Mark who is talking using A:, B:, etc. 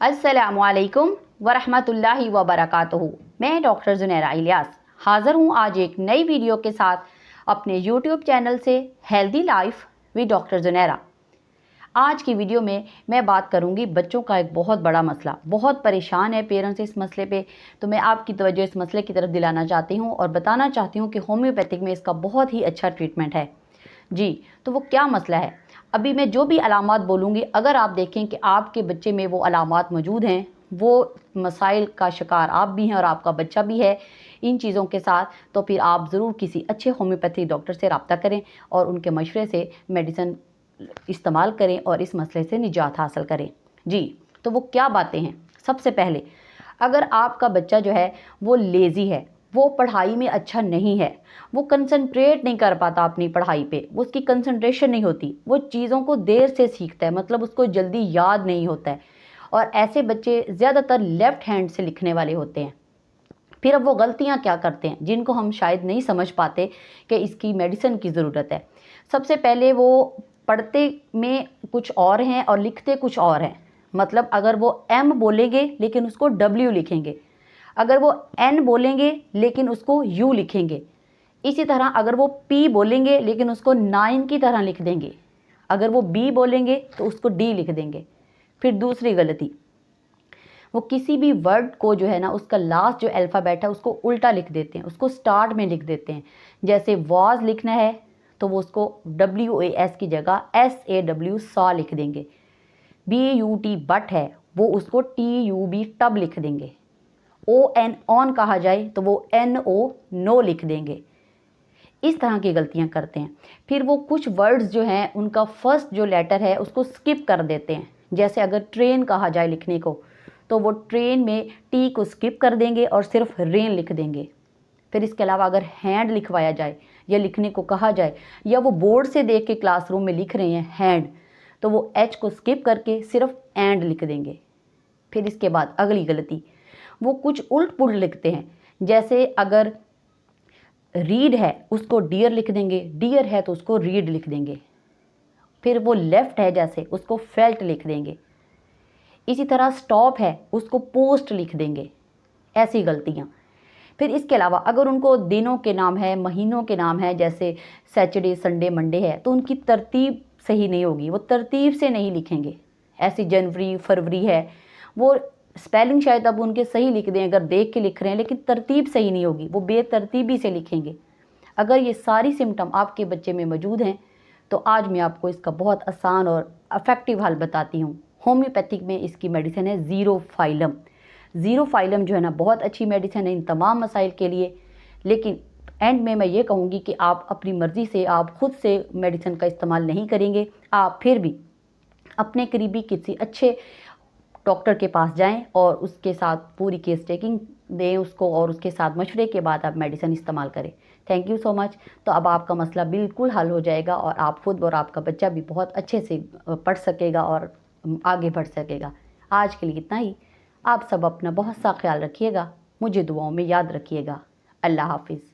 A: अस्सलामुअलैकुम वरहमतुल्लाहि वबरकातुहू। मैं डॉक्टर जुनैरा इलियास हाज़िर हूँ आज एक नई वीडियो के साथ अपने यूट्यूब चैनल से healthy life with doctor Junaira. आज की वीडियो में मैं बात करूंगी बच्चों का एक बहुत बड़ा मसला। बहुत परेशान है पेरेंट्स इस मसले पे, तो मैं आपकी तवज्जो इस मसले की तरफ दिलाना चाहती हूँ और बताना चाहती हूँ कि होम्योपैथिक में इसका बहुत ही अच्छा ट्रीटमेंट है जी। तो वो क्या मसला है? अभी मैं जो भी अलामात बोलूँगी, अगर आप देखें कि आपके बच्चे में वो अलामात मौजूद हैं, वो मसाइल का शिकार आप भी हैं और आपका बच्चा भी है इन चीज़ों के साथ, तो फिर आप ज़रूर किसी अच्छे होम्योपैथिक डॉक्टर से रब्ता करें और उनके मशवरे से मेडिसिन इस्तेमाल करें और इस मसले से निजात हासिल करें जी। तो वो क्या बातें हैं? सबसे पहले, अगर आपका बच्चा जो है वो लेज़ी है, वो पढ़ाई में अच्छा नहीं है, वो कंसंट्रेट नहीं कर पाता अपनी पढ़ाई पे, वो उसकी कंसंट्रेशन नहीं होती, वो चीज़ों को देर से सीखता है, मतलब उसको जल्दी याद नहीं होता है, और ऐसे बच्चे ज़्यादातर लेफ़्ट हैंड से लिखने वाले होते हैं। फिर अब वो गलतियाँ क्या करते हैं जिनको हम शायद नहीं समझ पाते कि इसकी मेडिसिन की ज़रूरत है। सबसे पहले वो पढ़ते में कुछ और हैं और लिखते कुछ और हैं। मतलब अगर वो एम बोलेंगे लेकिन उसको डब्ल्यू लिखेंगे, अगर वो एन बोलेंगे लेकिन उसको यू लिखेंगे, इसी तरह अगर वो पी बोलेंगे लेकिन उसको 9 की तरह लिख देंगे, अगर वो बी बोलेंगे तो उसको डी लिख देंगे। फिर दूसरी गलती, वो किसी भी वर्ड को जो है ना, उसका लास्ट जो अल्फ़ाबेट है उसको उल्टा लिख देते हैं, उसको स्टार्ट में लिख देते हैं। जैसे वाज लिखना है तो वो उसको WAS की जगह SAW सॉ लिख देंगे। BUT बट है, वो उसको TUB टब लिख देंगे। ON ऑन कहा जाए तो वो NO नो लिख देंगे। इस तरह की गलतियां करते हैं। फिर वो कुछ वर्ड्स जो हैं उनका फर्स्ट जो लेटर है उसको स्किप कर देते हैं। जैसे अगर ट्रेन कहा जाए लिखने को, तो वो ट्रेन में टी को स्किप कर देंगे और सिर्फ रेन लिख देंगे। फिर इसके अलावा अगर हैंड लिखवाया जाए या लिखने को कहा जाए, या वो बोर्ड से देख के क्लासरूम में लिख रहे हैं हैंड, तो वो एच को स्किप करके सिर्फ एंड लिख देंगे। फिर इसके बाद अगली गलती, वो कुछ उल्ट पुल्ट लिखते हैं। जैसे अगर रीड है उसको डियर लिख देंगे, डियर है तो उसको रीड लिख देंगे। फिर वो लेफ़्ट है जैसे उसको फेल्ट लिख देंगे। इसी तरह स्टॉप है उसको पोस्ट लिख देंगे। ऐसी गलतियाँ। फिर इसके अलावा अगर उनको दिनों के नाम है, महीनों के नाम है, जैसे सैटरडे संडे मंडे है, तो उनकी तरतीब सही नहीं होगी, वो तरतीब से नहीं लिखेंगे। ऐसी जनवरी फरवरी है, वो स्पेलिंग शायद अब उनके सही लिख दें अगर देख के लिख रहे हैं, लेकिन तरतीब सही नहीं होगी, वो बेतरतीबी से लिखेंगे। अगर ये सारी सिम्टम आपके बच्चे में मौजूद हैं तो आज मैं आपको इसका बहुत आसान और इफ़ेक्टिव हल बताती हूँ। होम्योपैथिक में इसकी मेडिसिन है ज़ीरो फाइलम। ज़ीरो फाइलम जो है ना, बहुत अच्छी मेडिसिन है इन तमाम मसाइल के लिए। लेकिन एंड में मैं ये कहूँगी कि आप अपनी मर्ज़ी से, आप खुद से मेडिसिन का इस्तेमाल नहीं करेंगे, आप फिर भी अपने करीबी किसी अच्छे डॉक्टर के पास जाएं और उसके साथ पूरी केस टेकिंग दें उसको, और उसके साथ मशवरे के बाद आप मेडिसिन इस्तेमाल करें। Thank you so much. तो अब आपका मसला बिल्कुल हल हो जाएगा और आप खुद और आपका बच्चा भी बहुत अच्छे से पढ़ सकेगा और आगे बढ़ सकेगा। आज के लिए इतना ही। आप सब अपना बहुत सा ख्याल रखिएगा, मुझे दुआओं में याद रखिएगा। अल्लाह हाफिज़।